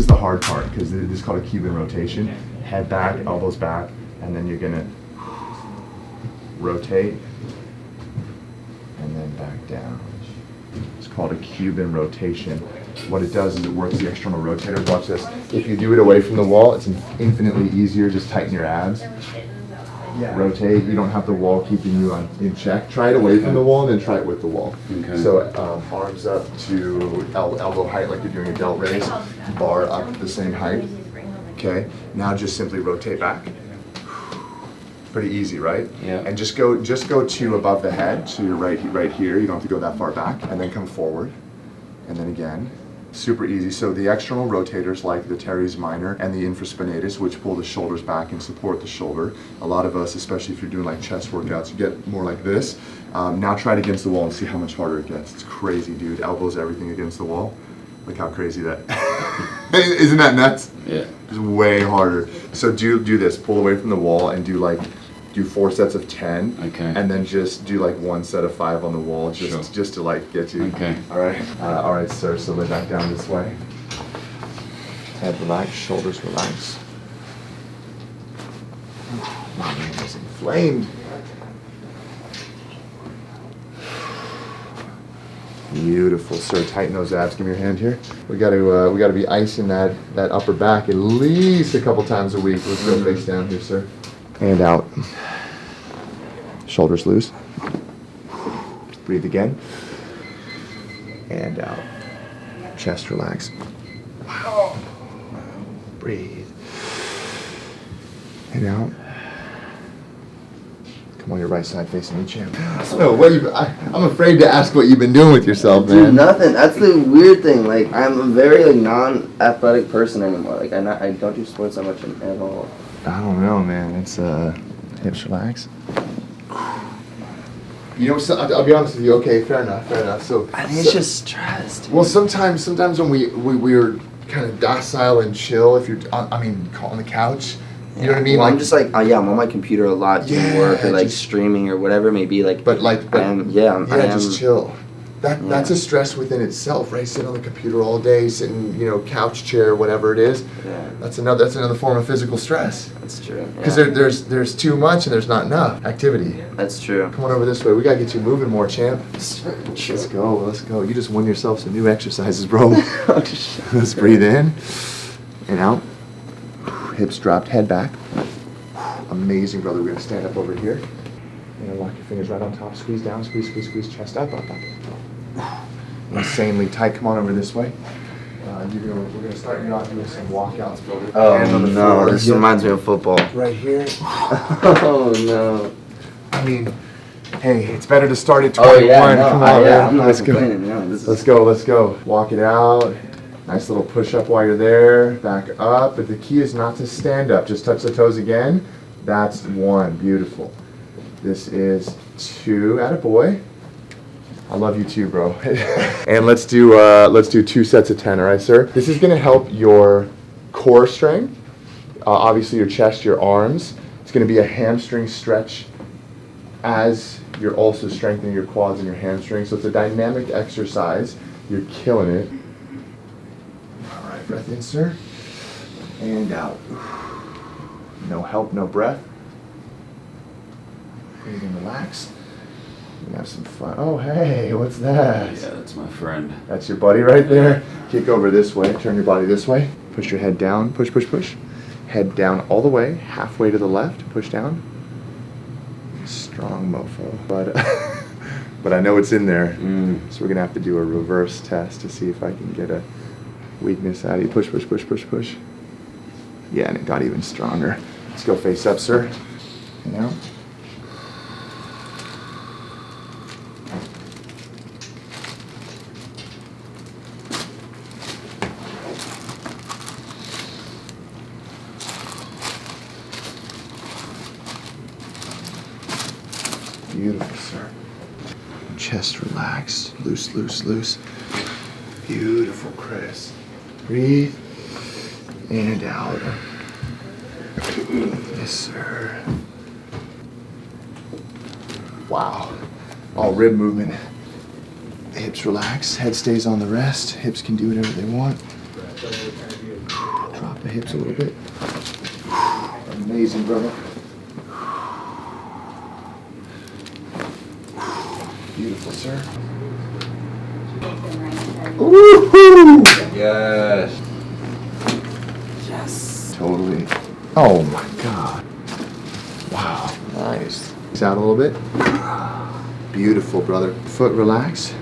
is the hard part because this is called a Cuban rotation. Head back, elbows back, and then you're gonna rotate and then back down. It's called a Cuban rotation. What it does is it works the external rotator. Watch this. If you do it away from the wall, it's infinitely easier. Just tighten your abs. Rotate. You don't have the wall keeping you in check. Try it away from the wall and then try it with the wall. Okay. So arms up to elbow height like you're doing a delt raise. Bar up the same height. Okay. Now just simply rotate back. Pretty easy, right? Yeah. And just go to above the head. So you're right here. You don't have to go that far back. And then come forward. And then again. Super easy. So the external rotators like the teres minor and the infraspinatus, which pull the shoulders back and support the shoulder. A lot of us, especially if you're doing like chest workouts, you get more like this. Now try it against the wall and see how much harder it gets. It's crazy, dude. Elbows, everything against the wall. Look how crazy that. Isn't that nuts? Yeah. It's way harder. So do this. Pull away from the wall and do 4 sets of 10. Okay. And then just do like 1 set of 5 on the wall, just to like get you. Okay. All right, sir. So lay back down this way. Head relax, shoulders relax. My man is inflamed. Beautiful, sir. Tighten those abs. Give me your hand here. We got to be icing that upper back at least a couple times a week. Let's go face down here, sir. And out. Shoulders loose. Breathe again. And out. Chest relax. Wow. Breathe. And out. Come on your right side facing me, champ. No, I'm afraid to ask what you've been doing with yourself, man. Dude, nothing. That's the weird thing. Like, I'm a very non-athletic person anymore. Like, I don't do sports that much at all. I don't know, man. It's hips relax. You know, so, I'll be honest with you. Okay, fair enough. So I think it's just stressed. Well, sometimes when we're kind of docile and chill, if you're, on the couch, you know what I mean? Well, like, I'm just like, I'm on my computer a lot doing work or like streaming or whatever it may be. Like, just chill. That's a stress within itself, right? Sitting on the computer all day, sitting, couch chair, whatever it is. Yeah. That's another form of physical stress. That's true. Because there's too much and there's not enough activity. That's true. Come on over this way. We gotta get you moving more, champ. Let's go. You just won yourself some new exercises, bro. Let's breathe in and out. Hips dropped, head back. Amazing, brother. We're gonna stand up over here. And lock your fingers right on top. Squeeze down, squeeze, chest up. Insanely tight. Come on over this way. We're gonna start you off doing some walkouts, brother. Oh no, this reminds me of football. Right here. Oh no. I mean, hey, it's better to start at 21. Oh yeah, no, come on, man. I'm not Let's complaining. go. No, Let's go. Walk it out. Nice little push up while you're there. Back up. But the key is not to stand up. Just touch the toes again. That's 1. Beautiful. This is 2. Attaboy. I love you too, bro. And let's do 2 sets of 10. All right, sir. This is gonna help your core strength. Obviously, your chest, your arms. It's gonna be a hamstring stretch as you're also strengthening your quads and your hamstrings. So it's a dynamic exercise. You're killing it. All right, breath in, sir. And out. No help, no breath. Breathe and relax. We can have some fun. Oh, hey, what's that? Yeah, that's my friend. That's your buddy right there. Kick over this way. Turn your body this way. Push your head down. Push. Head down all the way. Halfway to the left. Push down. Strong mofo. But I know it's in there. So we're going to have to do a reverse test to see if I can get a weakness out of you. Push. Yeah, and it got even stronger. Let's go face up, sir. And out. Beautiful, sir. Chest relaxed. Loose. Beautiful, Chris. Breathe. And out. Yes, sir. Wow. All rib movement. Hips relax. Head stays on the rest. Hips can do whatever they want. hips a little bit. Amazing, brother. Beautiful, sir. Woohoo! Yes. Yes. Totally. Oh my God. Wow. Nice. Out a little bit. Beautiful, brother. Foot relax.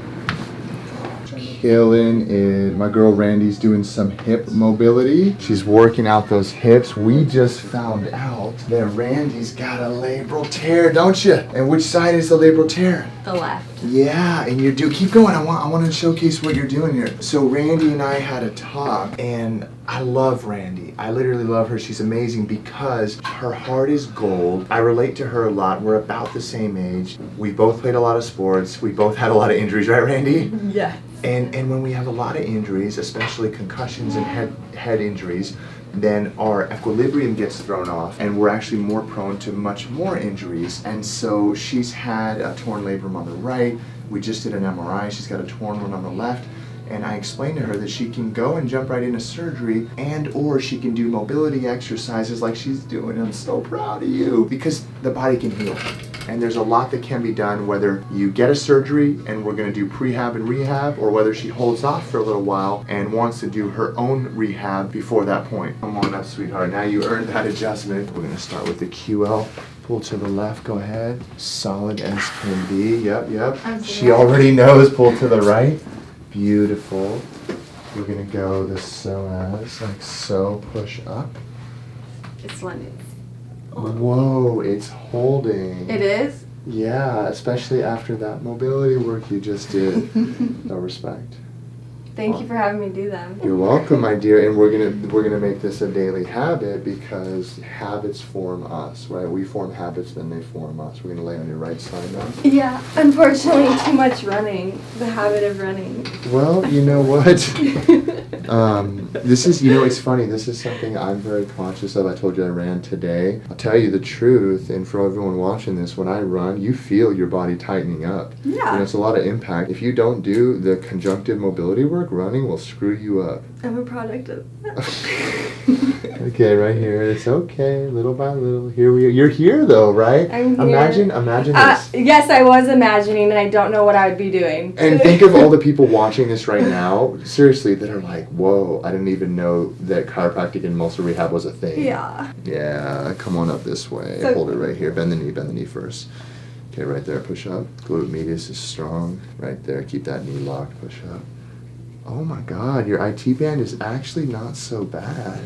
Killing it. My girl Randy's doing some hip mobility. She's working out those hips. We just found out that Randy's got a labral tear, don't you? And which side is the labral tear? The left. Yeah, and you do. Keep going. I want to showcase what you're doing here. So Randy and I had a talk, and I love Randy. I literally love her. She's amazing because her heart is gold. I relate to her a lot. We're about the same age. We both played a lot of sports. We both had a lot of injuries, right, Randy? Yes. And when we have a lot of injuries, especially concussions and head injuries, then our equilibrium gets thrown off and we're actually more prone to much more injuries. And so she's had a torn labrum on the right. We just did an MRI. She's got a torn one on the left. And I explained to her that she can go and jump right into surgery and or she can do mobility exercises like she's doing. I'm so proud of you because the body can heal. And there's a lot that can be done, whether you get a surgery and we're gonna do prehab and rehab, or whether she holds off for a little while and wants to do her own rehab before that point. Come on up, sweetheart. Now you earned that adjustment. We're gonna start with the QL. Pull to the left, go ahead. Solid as can be, yep. She already knows, pull to the right. Beautiful. We're gonna go the psoas, like so, push up. It's London. Whoa, it's holding. It is? Yeah, especially after that mobility work you just did. No respect. Thank you for having me do them. You're welcome, my dear, and we're gonna make this a daily habit because habits form us, right? We form habits, then they form us. We're gonna lay on your right side now. Yeah, unfortunately, too much running. The habit of running. Well, you know what? This is, it's funny. This is something I'm very conscious of. I told you I ran today. I'll tell you the truth, and for everyone watching this, when I run, you feel your body tightening up. Yeah. It's a lot of impact. If you don't do the conjunctive mobility work, running will screw you up. I'm a product of Okay, right here. It's okay, little by little. Here we are. You're here though, right? I'm here. Imagine this. Yes, I was imagining, and I don't know what I would be doing. And think of all the people watching this right now, seriously, that are like, whoa, I didn't even know that chiropractic and muscle rehab was a thing. Yeah. Yeah, come on up this way. So, hold it right here. Bend the knee first. Okay, right there, push up. Glute medius is strong. Right there, keep that knee locked, push up. Oh my God, your IT band is actually not so bad.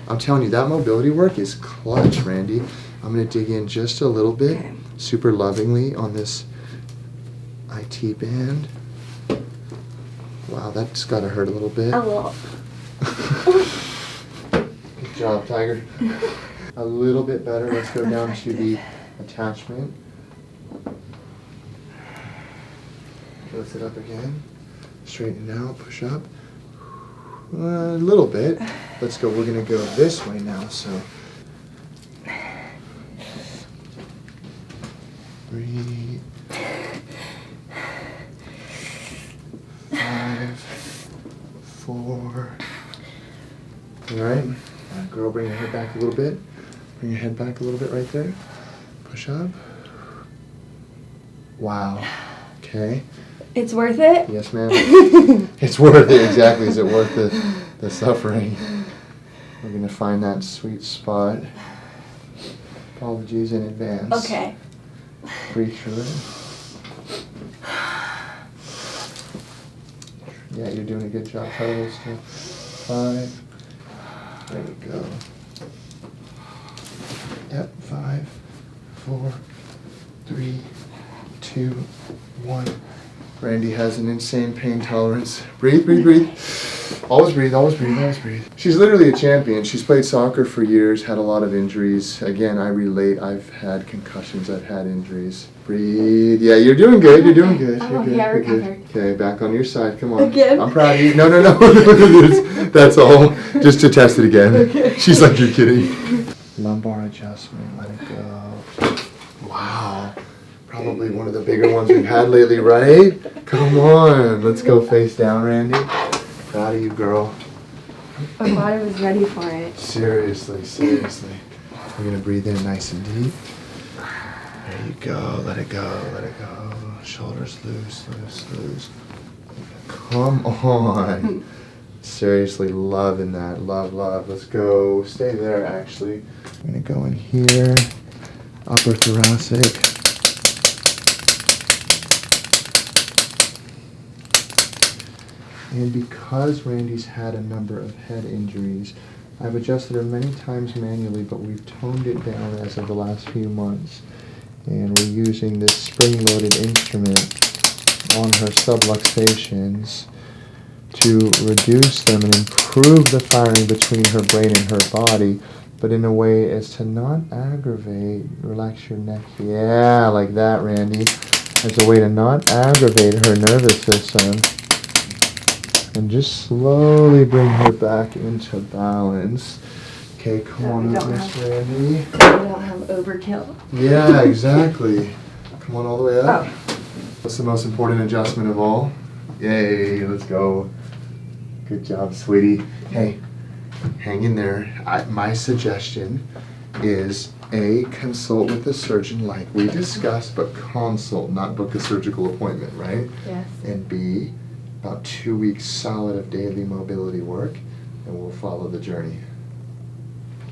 I'm telling you, that mobility work is clutch, Randy. I'm gonna dig in just a little bit, okay, super lovingly on this IT band. Wow, that's gotta hurt a little bit. A little. Good job, Tiger. A little bit better. Let's go down to the attachment. Lift it up again. Straighten it out, push up. A little bit. Let's go. We're going to go this way now. So, breathe. 5, 4. All right. Girl, bring your head back a little bit. Bring your head back a little bit right there. Push up. Wow. Okay. It's worth it? Yes, ma'am. It's worth it, exactly. Is it worth the suffering? We're going to find that sweet spot. Apologies in advance. Okay. Breathe through it. Yeah, you're doing a good job. Try those two. 5. There we go. Yep, 5, 4, 3, 2, 1. Randy has an insane pain tolerance. Breathe, breathe, breathe. Always breathe, always breathe, always breathe. She's literally a champion. She's played soccer for years, had a lot of injuries. Again, I relate. I've had concussions, I've had injuries. Breathe. Yeah, you're doing good, you're doing good. I'm You're okay, good, I you're good. recovered. Okay, back on your side, come on. Again? I'm proud of you. No. That's all. Just to test it again. Okay. She's like, you're kidding. Lumbar adjustment, let it go. Wow. Probably one of the bigger ones we've had lately, right? Come on. Let's go face down, Randy. Proud of you, girl. My body was ready for it. Seriously, seriously. We're gonna breathe in nice and deep. There you go, let it go, let it go. Shoulders loose, loose, loose. Come on. Seriously, loving that, love, love. Let's go, stay there actually. I'm gonna go in here, upper thoracic. And because Randy's had a number of head injuries, I've adjusted her many times manually, but we've toned it down as of the last few months. And we're using this spring-loaded instrument on her subluxations to reduce them and improve the firing between her brain and her body, but in a way as to not aggravate. Relax your neck. Yeah, like that, Randy. As a way to not aggravate her nervous system. And just slowly bring her back into balance. Okay, come on up, Miss Randy. We don't have overkill. Yeah, exactly. Come on all the way up. Oh. What's the most important adjustment of all? Yay, let's go. Good job, sweetie. Hey, hang in there. My suggestion is A, consult with the surgeon like we discussed, but consult, not book a surgical appointment, right? Yes. And B, about 2 weeks solid of daily mobility work, and we'll follow the journey.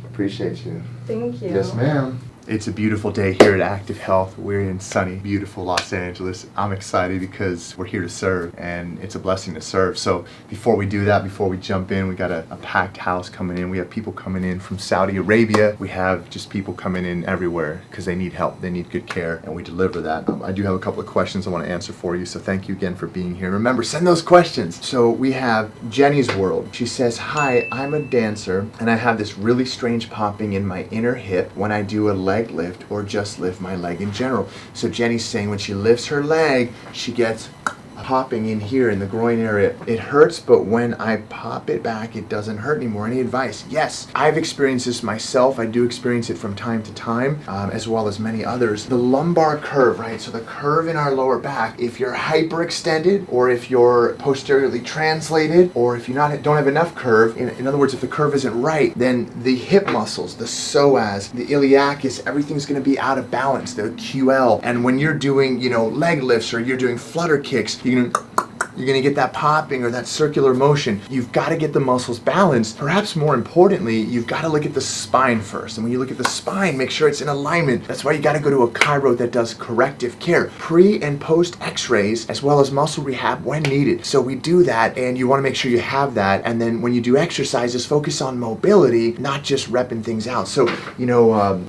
Appreciate you. Thank you. Yes, ma'am. It's a beautiful day here at Active Health. We're in sunny, beautiful Los Angeles. I'm excited because we're here to serve, and it's a blessing to serve. So before we do that, before we jump in, we got a packed house coming in. We have people coming in from Saudi Arabia. We have just people coming in everywhere because they need help. They need good care, and we deliver that. I do have a couple of questions I want to answer for you, so thank you again for being here. Remember, send those questions. So we have Jenny's World. She says, hi, I'm a dancer, and I have this really strange popping in my inner hip when I do a leg lift or just lift my leg in general. So Jenny's saying when she lifts her leg, she gets popping in here in the groin area. It hurts, but when I pop it back, it doesn't hurt anymore. Any advice? Yes, I've experienced this myself. I do experience it from time to time, as well as many others. The lumbar curve, right? So the curve in our lower back, if you're hyperextended, or if you're posteriorly translated, or if you don't have enough curve, in other words, if the curve isn't right, then the hip muscles, the psoas, the iliacus, everything's going to be out of balance, the QL. And when you're doing, leg lifts, or you're doing flutter kicks, you're gonna get that popping or that circular motion. You've got to get the muscles balanced. Perhaps more importantly, you've got to look at the spine first. And when you look at the spine, make sure it's in alignment. That's why you got to go to a chiro that does corrective care, pre and post x-rays, as well as muscle rehab when needed. So we do that, and you want to make sure you have that. And then when you do exercises, focus on mobility, not just repping things out. So,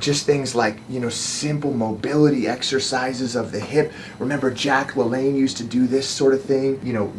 just things like, simple mobility exercises of the hip. Remember, Jack LaLanne used to do this sort of thing,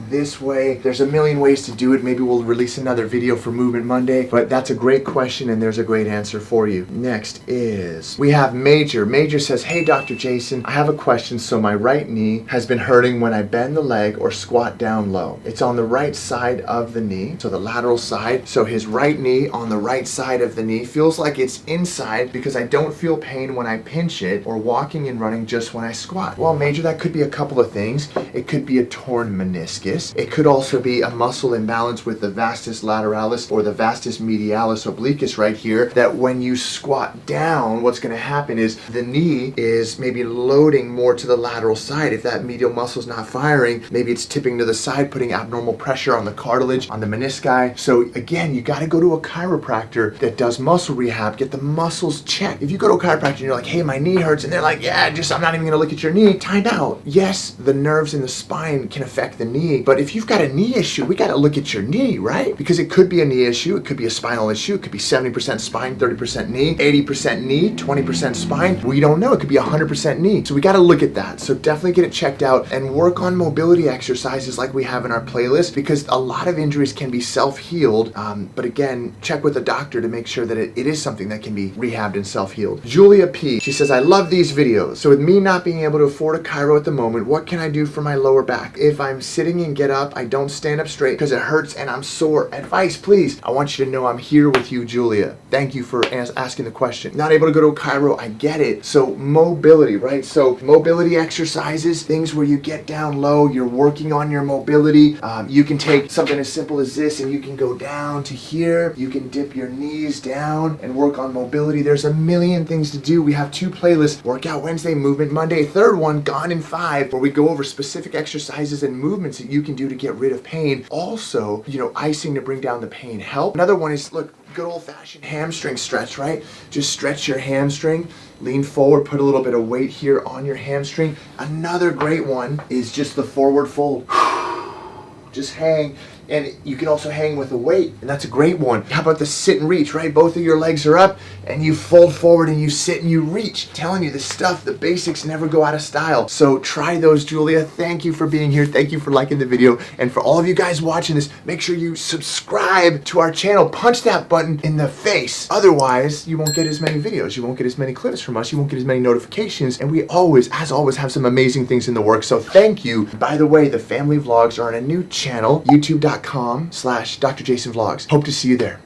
this way. There's a million ways to do it. Maybe we'll release another video for Movement Monday, but that's a great question, and there's a great answer for you. Next is, we have Major. Major says, hey, Dr. Jason, I have a question. So my right knee has been hurting when I bend the leg or squat down low. It's on the right side of the knee, so the lateral side. So his right knee on the right side of the knee feels like it's inside because I don't feel pain when I pinch it, or walking and running just when I squat. Well, Major, that could be a couple of things. It could be a torn meniscus. It could also be a muscle imbalance with the vastus lateralis or the vastus medialis obliquus right here, that when you squat down, what's going to happen is the knee is maybe loading more to the lateral side. If that medial muscle is not firing, maybe it's tipping to the side, putting abnormal pressure on the cartilage, on the menisci. So again, you got to go to a chiropractor that does muscle rehab, get the muscles checked. If you go to a chiropractor and you're like, hey, my knee hurts, and they're like, yeah, I'm not even going to look at your knee, time out. Yes, the nerves in the spine can affect the knee, but if you've got a knee issue, we got to look at your knee, right? Because it could be a knee issue, it could be a spinal issue, it could be 70% spine, 30% knee, 80% knee, 20% spine. We don't know. It could be 100% knee. So we got to look at that. So definitely get it checked out and work on mobility exercises like we have in our playlist, because a lot of injuries can be self-healed. But again, check with a doctor to make sure that it is something that can be rehabbed and self-healed. Julia P. She says, I love these videos. So with me not being able to afford a chiro at the moment, what can I do for my lower back? If I'm sitting and get up. I don't stand up straight because it hurts and I'm sore. Advice, please. I want you to know I'm here with you, Julia. Thank you for asking the question. Not able to go to a chiro, I get it. So mobility, right? So mobility exercises, things where you get down low, you're working on your mobility. You can take something as simple as this and you can go down to here. You can dip your knees down and work on mobility. There's a million things to do. We have 2 playlists, Workout Wednesday, Movement Monday, third one, Gone in 5, where we go over specific exercises and movements that you can do to get rid of pain. Also, icing to bring down the pain help. Another one is, look, good old-fashioned hamstring stretch, right? Just stretch your hamstring, lean forward, put a little bit of weight here on your hamstring. Another great one is just the forward fold. Just hang. And you can also hang with a weight, and that's a great one. How about the sit and reach, right? Both of your legs are up, and you fold forward and you sit and you reach. I'm telling you, this stuff, the basics never go out of style. So try those, Julia. Thank you for being here. Thank you for liking the video. And for all of you guys watching this, make sure you subscribe to our channel. Punch that button in the face. Otherwise, you won't get as many videos. You won't get as many clips from us. You won't get as many notifications. And we always, as always, have some amazing things in the works. So thank you. By the way, the family vlogs are on a new channel, youtube.com/Dr. Jason Vlogs. Hope to see you there.